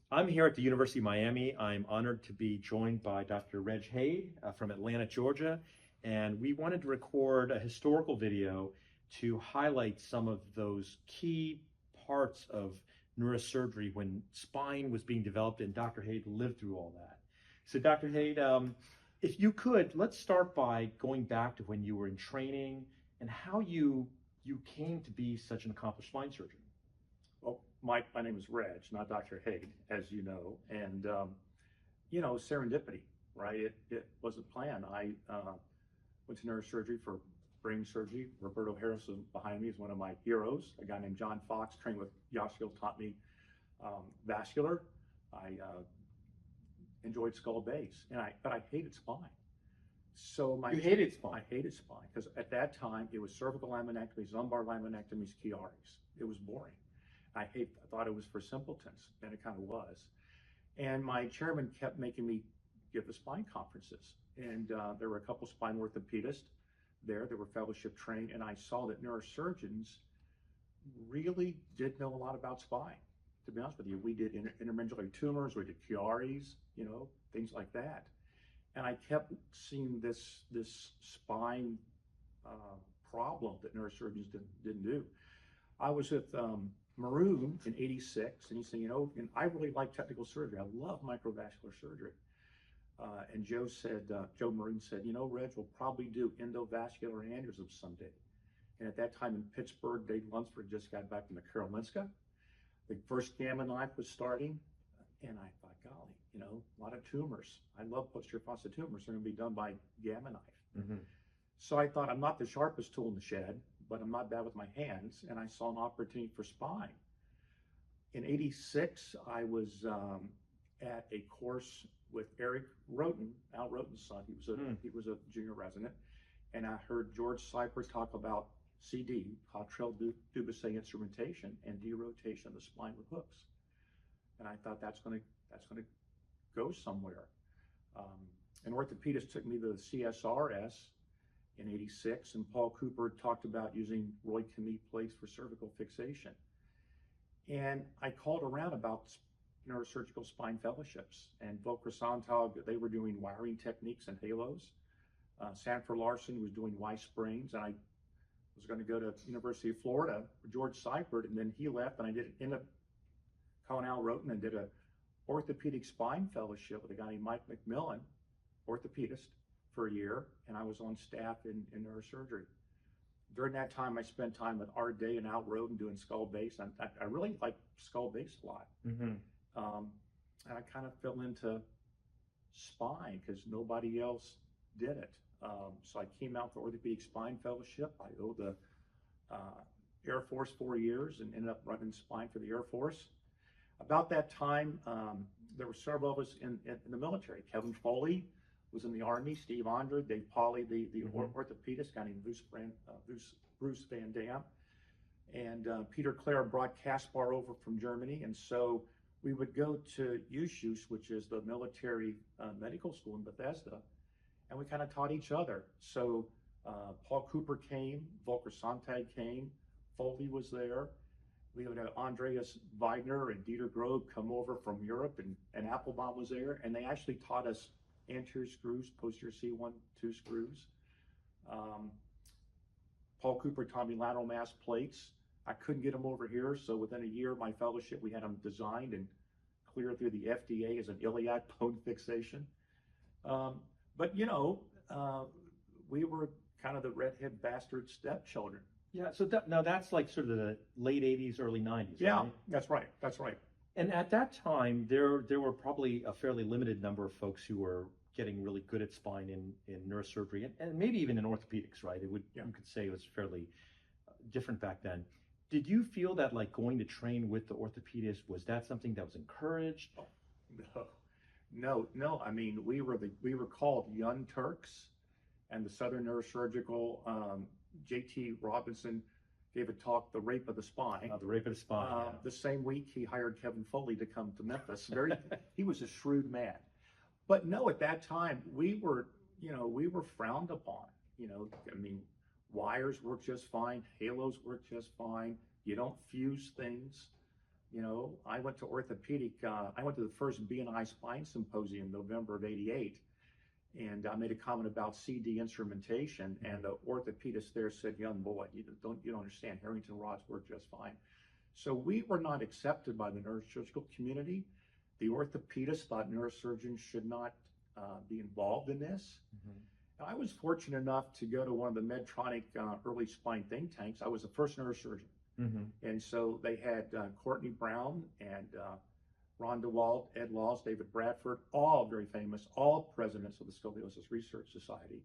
I'm here at the University of Miami. I'm honored to be joined by Dr. Reg Haid from Atlanta, Georgia, and we wanted to record a historical video to highlight some of those key parts of neurosurgery when spine was being developed, and Dr. Haid lived through all that. So Dr. Haid, if you could, let's start by going back to when you were in training and how you came to be such an accomplished spine surgeon. Well, my name is Reg, not Dr. Haid, as you know, and serendipity, right? It wasn't planned. I went to neurosurgery for brain surgery. Roberto Harris behind me is one of my heroes. A guy named John Fox, trained with Yoshio, taught me vascular. I enjoyed skull base, but I hated spine. So You hated spine. I hated spine because at that time it was cervical laminectomies, lumbar laminectomies, Chiaris. It was boring. I thought it was for simpletons, and it kind of was. And my chairman kept making me give the spine conferences. And there were a couple spine orthopedists there that were fellowship trained, and I saw that neurosurgeons really did know a lot about spine. To be honest with you, we did intermedullary tumors, we did Chiaris, things like that. And I kept seeing this spine problem that neurosurgeons didn't do. I was with Maroon in '86, and he said, and I really like technical surgery. I love microvascular surgery. And Joe Maroon said, Reg, will probably do endovascular aneurysms someday. And at that time in Pittsburgh, Dave Lunsford just got back from the Karolinska. The first Gamma knife was starting, and I thought, golly, a lot of tumors. I love posterior fossa tumors. They're going to be done by Gamma knife. Mm-hmm. So I thought, I'm not the sharpest tool in the shed, but I'm not bad with my hands, and I saw an opportunity for spine. In '86, I was at a course with Eric Roten, Al Roten's son. He was a junior resident, and I heard George Cypher talk about CD, Cottrell Dubussé instrumentation, and derotation of the spine with hooks. And I thought that's going to go somewhere. An orthopedist took me to the CSRS in '86, and Paul Cooper talked about using Roy Kempe plates for cervical fixation. And I called around about neurosurgical spine fellowships, and Volker Sonntag, they were doing wiring techniques and halos. Sanford Larson was doing Y sprains, and I was going to go to University of Florida for George Seifert, and then he left, and I ended up calling Al Roten and did a orthopedic spine fellowship with a guy named Mike McMillan, orthopedist, for a year, and I was on staff in neurosurgery. During that time, I spent time with Art Day and Al Roten doing skull base. I really liked skull base a lot. Mm-hmm. And I kind of fell into spine because nobody else did it. So I came out for orthopedic spine fellowship. I owed the Air Force 4 years and ended up running spine for the Air Force. About that time, there were several of us in the military. Kevin Foley was in the Army, Steve Andre, Dave Pauly, the orthopedist, guy named Bruce Van Dam, and Peter Clare brought Caspar over from Germany, and so we would go to USUS, which is the military medical school in Bethesda, and we kind of taught each other. So Paul Cooper came, Volker Sonntag came, Foley was there. We had Andreas Weidner and Dieter Grobe come over from Europe, and Applebaum was there, and they actually taught us anterior screws, posterior C1, 2 screws. Paul Cooper taught me lateral mass plates. I couldn't get them over here, so within a year of my fellowship, we had them designed and cleared through the FDA as an iliac bone fixation. But we were kind of the redhead bastard stepchildren. Yeah, so now that's like sort of the late '80s, early '90s. Yeah, right? That's right. And at that time, there were probably a fairly limited number of folks who were getting really good at spine in neurosurgery and maybe even in orthopedics, right? You could say it was fairly different back then. Did you feel that like going to train with the orthopedist, was that something that was encouraged? Oh, no. I mean, we were called Young Turks, and the Southern Neurosurgical J.T. Robinson gave a talk, The Rape of the Spine. The Rape of the Spine. Yeah. The same week, he hired Kevin Foley to come to Memphis. He was a shrewd man. But no, at that time, we were frowned upon. I mean, wires work just fine. Halos work just fine. You don't fuse things. You know, I went to orthopedic, I went to the first B&I spine symposium, November of '88, and I made a comment about CD instrumentation, and the orthopedist there said, young boy, you don't understand, Harrington rods work just fine. So we were not accepted by the neurosurgical community. The orthopedists thought neurosurgeons should not be involved in this. I was fortunate enough to go to one of the Medtronic early spine think tanks. I was the first neurosurgeon. And so they had Courtney Brown and Ron DeWalt, Ed Laws, David Bradford, all very famous, all presidents of the Scoliosis Research Society.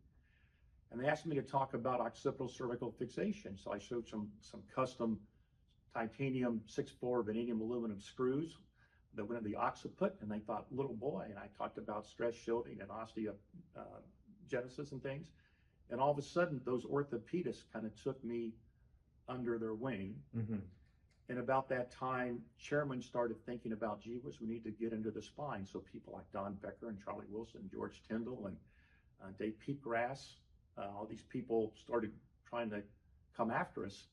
And they asked me to talk about occipital cervical fixation. So I showed some custom titanium 6-4 vanadium aluminum screws that went in the occiput, and they thought, little boy. And I talked about stress shielding and osteogenesis and things. And all of a sudden, those orthopedists kind of took me under their wing. And about that time, chairman started thinking about, gee whiz, we need to get into the spine. So people like Don Becker and Charlie Wilson, George Tyndall, and Dave Peepgrass, all these people started trying to come after us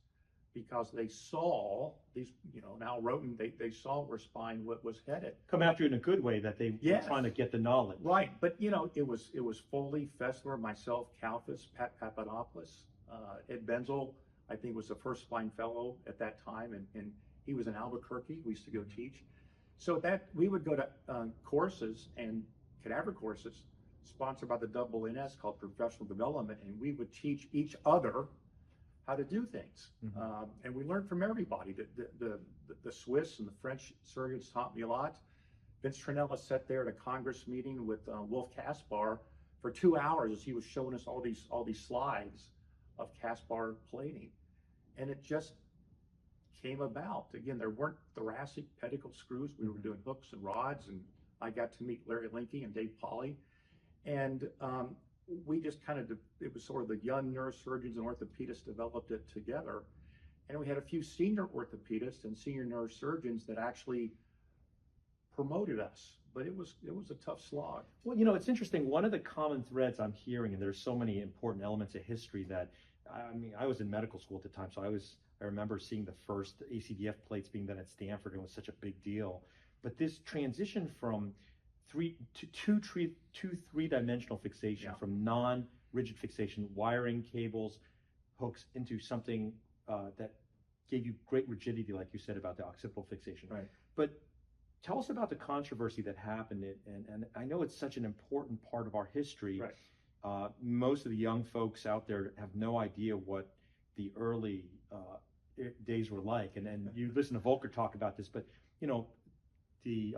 because they saw these, you know, Al Roten, they saw where spine was headed. Come after you in a good way, that they were trying to get the knowledge. Right, but you know, it was Foley, Fessler, myself, Kalfas, Pat Papadopoulos, Ed Benzel, I think was the first spine fellow at that time, and he was in Albuquerque. We used to go teach. So that we would go to courses and cadaver courses sponsored by the AANS called Professional Development, and we would teach each other how to do things. And we learned from everybody. The Swiss and the French surgeons taught me a lot. Vince Trinella sat there at a Congress meeting with Wolf Kaspar for 2 hours as he was showing us all these slides of Kaspar plating. And it just came about. Again, there weren't thoracic pedicle screws. We were doing hooks and rods, and I got to meet Larry Linke and Dave Pauly. And we just kind of, it was sort of the young neurosurgeons and orthopedists developed it together. And we had a few senior orthopedists and senior neurosurgeons that actually promoted us. But it was a tough slog. Well, you know, it's interesting. One of the common threads I'm hearing, and there's so many important elements of history that, I mean, I was in medical school at the time, so I remember seeing the first ACDF plates being done at Stanford, and it was such a big deal. But this transition from three-dimensional fixation, from non-rigid fixation, wiring, cables, hooks, into something that gave you great rigidity, like you said about the occipital fixation. Right. But tell us about the controversy that happened, and I know it's such an important part of our history. Right. Most of the young folks out there have no idea what the early days were like, and you listen to Volker talk about this, but you know, the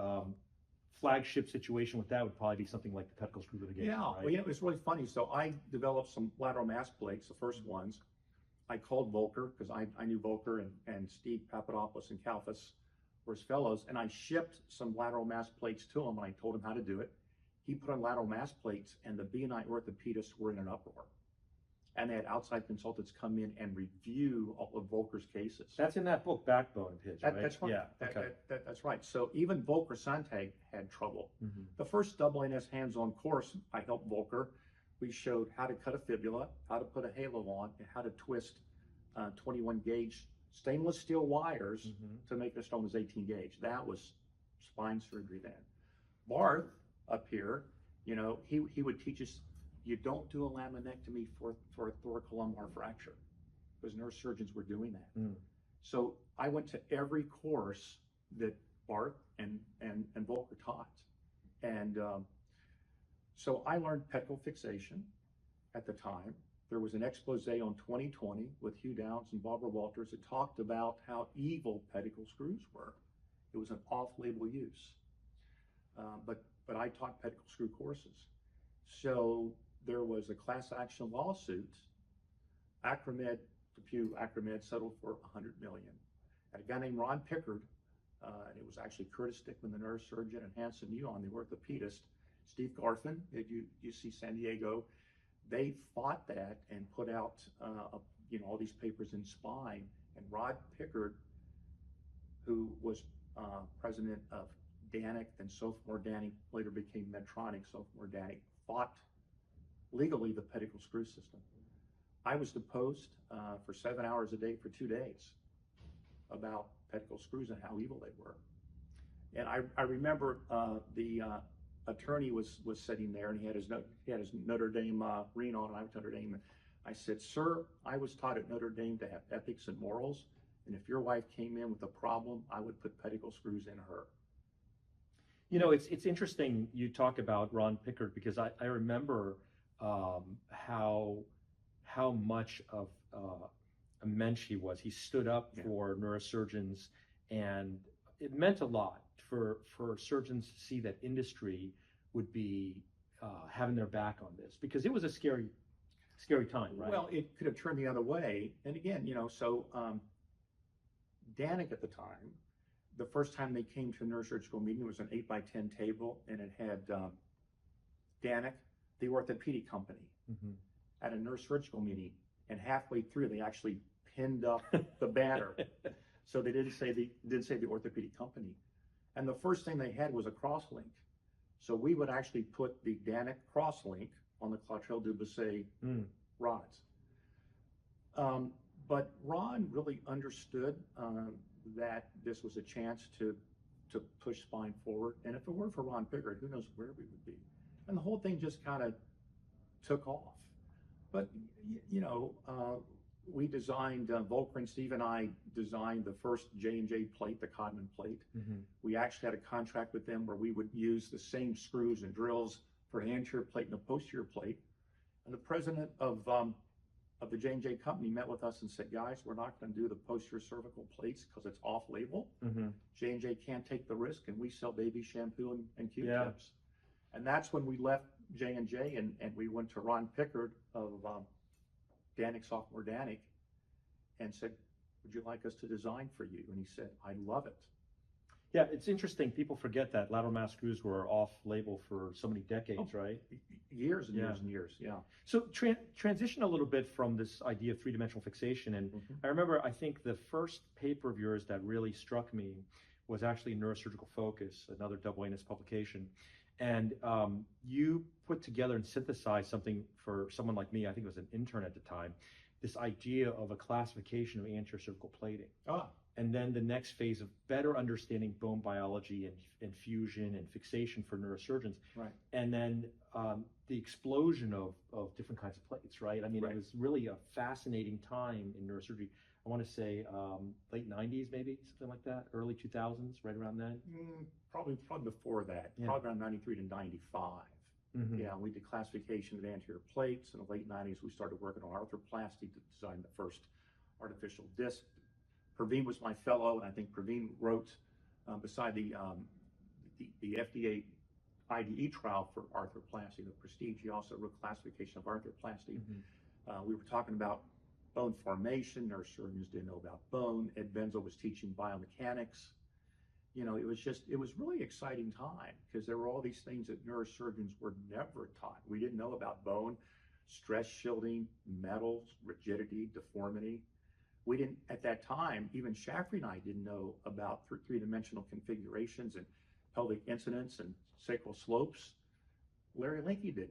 flagship situation with that would probably be something like the pedicle screw litigation. Yeah, right? well, you know, it's really funny. So I developed some lateral mass plates, the first ones. I called Volker because I knew Volker and Steve Papadopoulos and Kalfas were his fellows, and I shipped some lateral mass plates to him, and I told him how to do it. He put on lateral mass plates, and the B&I orthopedists were in an uproar. And they had outside consultants come in and review all of Volker's cases. That's in that book, Backbone of his, right? That's right. Yeah, okay. That's right. So even Volker Sontag had trouble. The first AANS hands-on course, I helped Volker. We showed how to cut a fibula, how to put a halo on, and how to twist 21 gauge stainless steel wires to make the stone was 18 gauge. That was spine surgery then. Barth up here, you know, he would teach us, you don't do a laminectomy for a thoracolumbar fracture, because neurosurgeons were doing that. So I went to every course that Barth and Volker taught. And so I learned pedicle fixation at the time. There was an expose on 2020 with Hugh Downs and Barbara Walters that talked about how evil pedicle screws were. It was an off-label use. But I taught pedicle screw courses. So there was a class action lawsuit. DePuy Acromed settled for $100 million. And a guy named Ron Pickard, and it was actually Curtis Dickman, the neurosurgeon, and Hanson Yuan, the orthopedist, Steve Garfin at UC San Diego. They fought that and put out all these papers in spine. And Rod Pickard, who was president of Danik, then Sophomore Danik, later became Medtronic, Sophomore Danik, fought legally the pedicle screw system. I was deposed for 7 hours a day for 2 days about pedicle screws and how evil they were. And I remember the attorney was sitting there, and he had his Notre Dame ring on, and I was Notre Dame. And I said, "Sir, I was taught at Notre Dame to have ethics and morals, and if your wife came in with a problem, I would put pedicle screws in her." You know, it's interesting you talk about Ron Pickard, because I remember how much of a mensch he was. He stood up for neurosurgeons, and it meant a lot for surgeons to see that industry would be having their back on this, because it was a scary time, right? Well, it could have turned the other way. And again, you know, so Danik at the time, the first time they came to a neurosurgical meeting, it was an 8x10 table, and it had Danik, the orthopedic company, at a neurosurgical meeting, and halfway through they actually pinned up the banner, so they didn't say the orthopedic company. And the first thing they had was a crosslink, so we would actually put the Danik crosslink on the Clottrell du Basset rods. But Ron really understood that this was a chance to push spine forward. And if it weren't for Ron Pickard, who knows where we would be. And the whole thing just kind of took off. But, you know, we designed, Volker and Steve and I designed the first J&J plate, the Codman plate. We actually had a contract with them where we would use the same screws and drills for an anterior plate and a posterior plate. And the president of the J&J company met with us and said, "Guys, we're not going to do the posterior cervical plates because it's off-label. J&J can't take the risk, and we sell baby shampoo and Q-tips." And that's when we left J&J and we went to Ron Pickard of Danik Software Danik and said, "Would you like us to design for you?" And he said, "I love it." Yeah, it's interesting. People forget that lateral mass screws were off-label for so many decades, right? Years and years and years, yeah. So transition a little bit from this idea of three-dimensional fixation. And I remember, I think the first paper of yours that really struck me was actually Neurosurgical Focus, another double ANS publication. And you put together and synthesized something for someone like me, I think it was an intern at the time, this idea of a classification of anterior cervical plating. And then the next phase of better understanding bone biology and fusion and fixation for neurosurgeons. Right. And then the explosion of different kinds of plates, right? I mean, it was really a fascinating time in neurosurgery. I want to say late 90s, maybe, something like that, early 2000s, right around then? Probably before that, probably around 93 to 95. Yeah, we did classification of anterior plates. In the late 90s, we started working on arthroplasty to design the first artificial disc. Praveen was my fellow, and I think Praveen wrote, beside the FDA IDE trial for arthroplasty, the Prestige, he also wrote classification of arthroplasty. We were talking about bone formation. Neurosurgeons didn't know about bone. Ed Benzel was teaching biomechanics. You know, it was really exciting time because there were all these things that neurosurgeons were never taught. We didn't know about bone, stress shielding, metals, rigidity, deformity. We didn't, at that time, even Shaffrey and I didn't know about three-dimensional configurations and pelvic incidence and sacral slopes. Larry Linke didn't.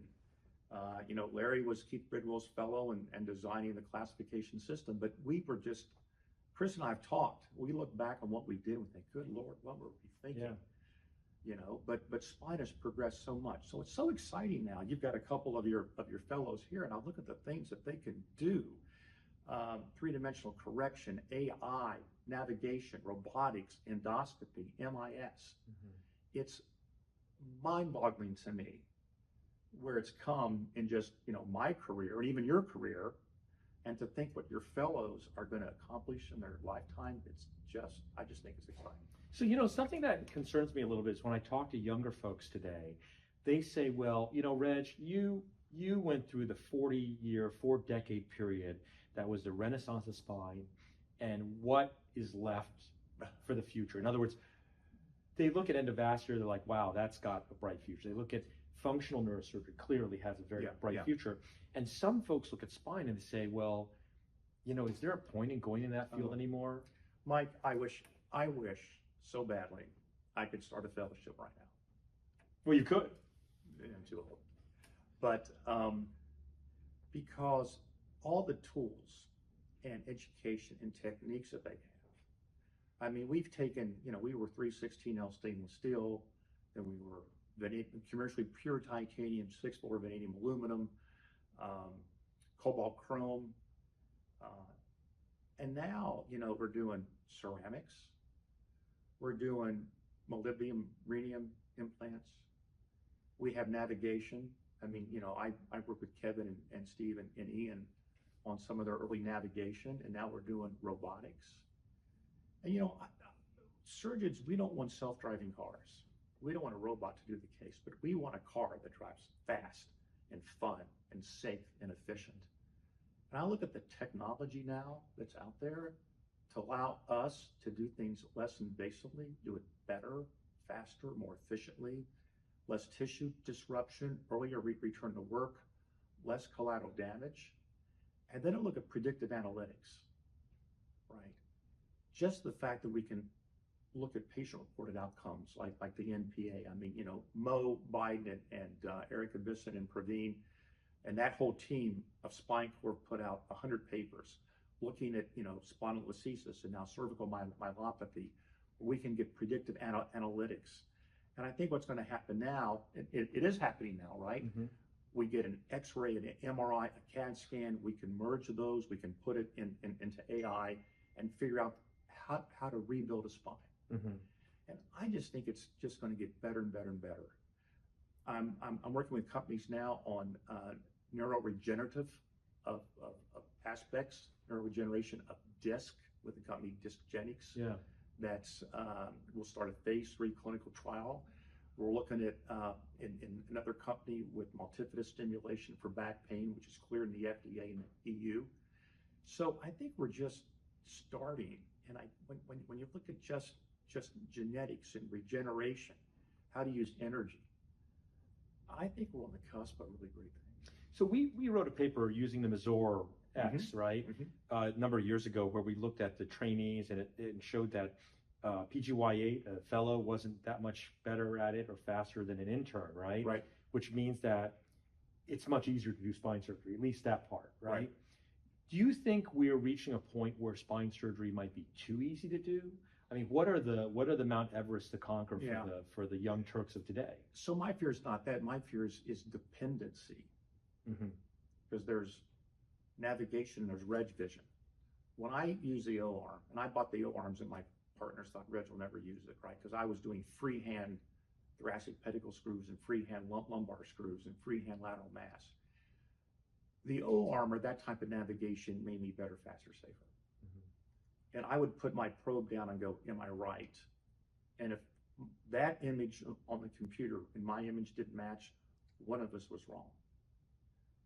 You know, Larry was Keith Bridwell's fellow and designing the classification system, but we were just, Chris and I have talked. We look back on what we did and think, good Lord, what were we thinking? You know, but spine has progressed so much. So it's so exciting now. You've got a couple of your fellows here, and I look at the things that they can do. Three-dimensional correction, AI, navigation, robotics, endoscopy, MIS. It's mind-boggling to me where it's come in just, you know, my career and even your career, and to think what your fellows are going to accomplish in their lifetime. I just think it's exciting. So, you know, something that concerns me a little bit is when I talk to younger folks today, they say, well, you know, Reg, you went through the 4-decade period that was the renaissance of spine, and what is left for the future? In other words, they look at endovascular, they're like, wow, that's got a bright future. They look at functional neurosurgery, clearly has a very bright future. And some folks look at spine and they say, well, you know, is there a point in going in that field anymore? Mike, I wish so badly I could start a fellowship right now. Well, you could. I'm too old. But because all the tools and education and techniques that they have I mean, we've taken, we were 316L stainless steel, then we were commercially pure titanium, 6-4 vanadium aluminum, cobalt chrome, and now, we're doing ceramics, we're doing molybdenum rhenium implants, we have navigation. I mean, I work with Kevin and Steve and Ian on some of their early navigation, and now we're doing robotics. And surgeons, we don't want self-driving cars. We don't want a robot to do the case, but we want a car that drives fast and fun and safe and efficient. And I look at the technology now that's out there to allow us to do things less invasively, do it better, faster, more efficiently, less tissue disruption, earlier return to work, less collateral damage. And then I look at predictive analytics, right? Just the fact that we can look at patient-reported outcomes like the NPA. I mean, Mo Biden and Erica Bisson and Praveen and that whole team of Spine Corp put out 100 papers looking at, spinal spondylolisthesis and now cervical myelopathy. We can get predictive analytics. And I think what's going to happen now, it is happening now, right? Mm-hmm. We get an X-ray, an MRI, a CAD scan. We can merge those. We can put it into AI and figure out how to rebuild a spine. Mm-hmm. And I just think it's just going to get better and better and better. I'm working with companies now on neuroregenerative of aspects, neuroregeneration of disc with the company Discgenics. Yeah. That's we'll start a phase 3 clinical trial. We're looking at in another company with multifidus stimulation for back pain, which is cleared in the FDA and the EU. So I think we're just starting. And when you look at just genetics and regeneration, how to use energy, I think we're on the cusp of a really great thing. So we wrote a paper using the Mazor X, mm-hmm. right, mm-hmm. A number of years ago, where we looked at the trainees, and it showed that PGY8, a fellow, wasn't that much better at it or faster than an intern, right? Right. Which means that it's much easier to do spine surgery, at least that part, right? Do you think we're reaching a point where spine surgery might be too easy to do? I mean, what are the Mount Everest to conquer for the young Turks of today? So my fear is not that. My fear is dependency, mm-hmm. because there's navigation, there's reg vision. When I use the O-arm, and I bought the O-arms, and my partners thought Reg will never use it, right? Because I was doing freehand thoracic pedicle screws and freehand lumbar screws and freehand lateral mass. The O-arm or that type of navigation made me better, faster, safer. Mm-hmm. And I would put my probe down and go, am I right? And if that image on the computer and my image didn't match, one of us was wrong.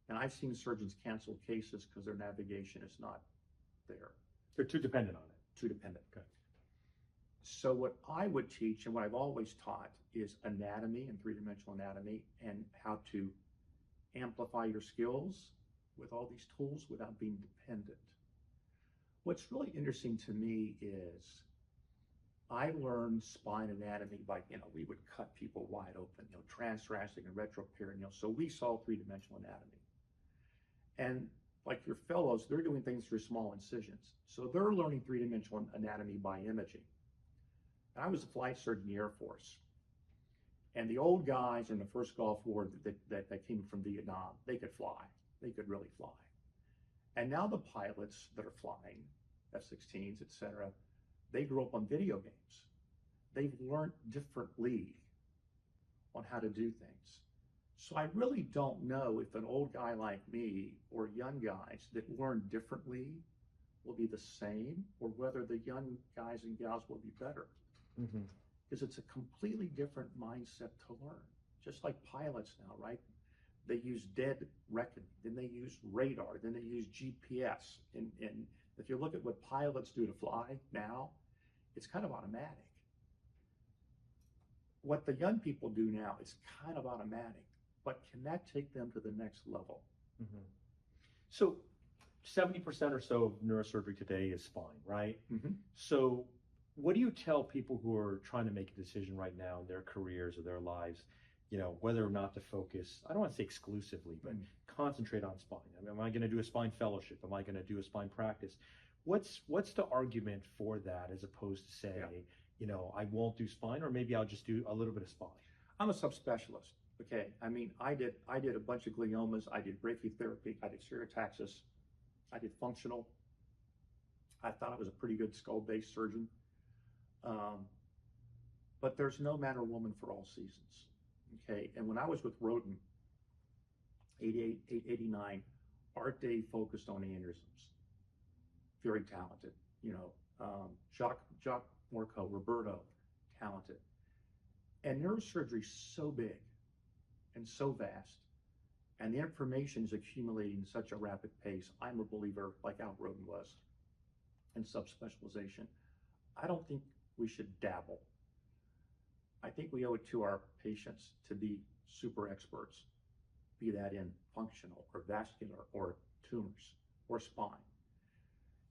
And I've seen surgeons cancel cases because their navigation is not there. They're too dependent on it. Too dependent. Okay. So what I would teach, and what I've always taught, is anatomy and three-dimensional anatomy and how to amplify your skills with all these tools without being dependent. What's really interesting to me is I learned spine anatomy by, we would cut people wide open, transthoracic and retroperineal. So we saw three-dimensional anatomy. And like your fellows, they're doing things through small incisions. So they're learning three-dimensional anatomy by imaging. And I was a flight surgeon in the Air Force. And the old guys in the first Gulf War that came from Vietnam, they could fly. They could really fly. And now the pilots that are flying, F-16s, et cetera, they grew up on video games. They've learned differently on how to do things. So I really don't know if an old guy like me or young guys that learn differently will be the same, or whether the young guys and gals will be better. Mm-hmm. Because it's a completely different mindset to learn. Just like pilots now, right? They use dead reckoning, then they use radar, then they use GPS. And if you look at what pilots do to fly now, it's kind of automatic. What the young people do now is kind of automatic, but can that take them to the next level? Mm-hmm. So 70% or so of neurosurgery today is spine, right? Mm-hmm. So what do you tell people who are trying to make a decision right now in their careers or their lives, whether or not to focus, I don't want to say exclusively, but concentrate on spine? I mean, am I going to do a spine fellowship? Am I going to do a spine practice? What's the argument for that as opposed to say, I won't do spine, or maybe I'll just do a little bit of spine? I'm a subspecialist. Okay, I mean, I did a bunch of gliomas. I did brachytherapy. I did stereotaxis. I did functional. I thought I was a pretty good skull-based surgeon. But there's no man or woman for all seasons. Okay, and when I was with Roden, 88, 89, Art Dave focused on aneurysms. Very talented, Jacques Morco, Roberto, talented. And neurosurgery is so big and so vast, and the information is accumulating at such a rapid pace. I'm a believer, like Al Roden was, in subspecialization. I don't think we should dabble. I think we owe it to our patients to be super experts, be that in functional or vascular or tumors or spine.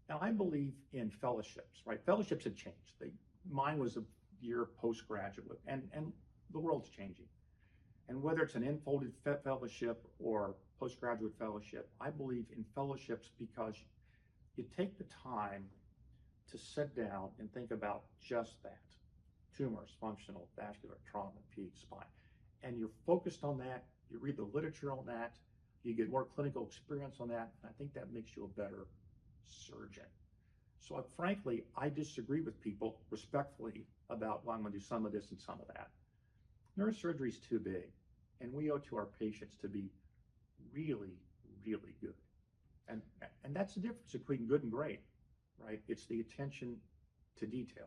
Now, I believe in fellowships, right? Fellowships have changed. Mine was a year postgraduate, and the world's changing. And whether it's an enfolded fellowship or postgraduate fellowship, I believe in fellowships because you take the time to sit down and think about just that: tumors, functional, vascular, trauma, peds, spine. And you're focused on that, you read the literature on that, you get more clinical experience on that, and I think that makes you a better surgeon. So frankly, I disagree with people respectfully about, well, I'm gonna do some of this and some of that. Neurosurgery is too big, and we owe it to our patients to be really, really good. And that's the difference between good and great, right? It's the attention to detail.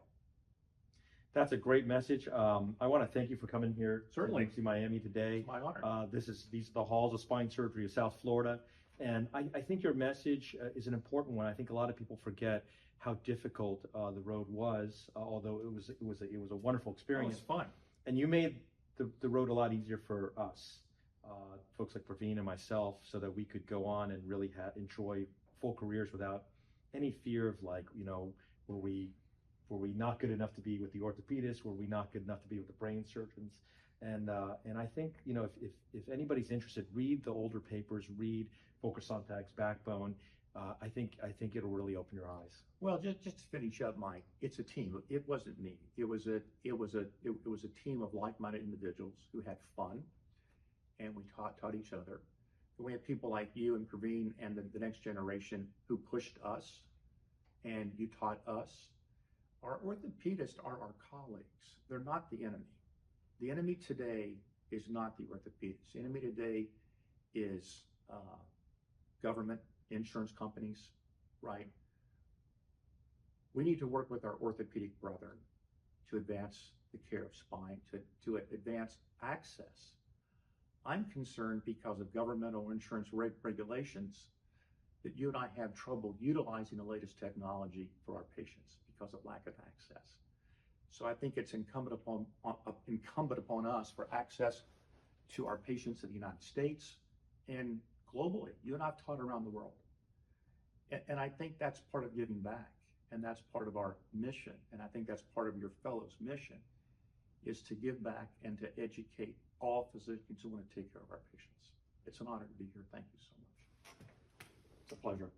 That's a great message. I want to thank you for coming here Certainly. to Miami today. It's my honor. These are the halls of spine surgery of South Florida, and I think your message is an important one. I think a lot of people forget how difficult the road was, although it was a wonderful experience. It was fun. And you made the road a lot easier for us, folks like Praveen and myself, so that we could go on and really enjoy full careers without any fear of, like, were we not good enough to be with the orthopedists? Were we not good enough to be with the brain surgeons? And I think, if anybody's interested, read the older papers, read Volker Sonntag's Backbone. I think it'll really open your eyes. Well, just to finish up, Mike, it's a team. It wasn't me. It was a team of like-minded individuals who had fun, and we taught each other. We had people like you and Praveen and the next generation who pushed us, and you taught us. Our orthopedists are our colleagues. They're not the enemy. The enemy today is not the orthopedists. The enemy today is government, insurance companies, right? We need to work with our orthopedic brethren to advance the care of spine, to advance access. I'm concerned because of governmental insurance regulations that you and I have trouble utilizing the latest technology for our patients because of lack of access. So I think it's incumbent upon us for access to our patients in the United States and globally. You and I've taught around the world. And I think that's part of giving back, and that's part of our mission, and I think that's part of your fellow's mission, is to give back and to educate all physicians who want to take care of our patients. It's an honor to be here. Thank you so much. It's a pleasure.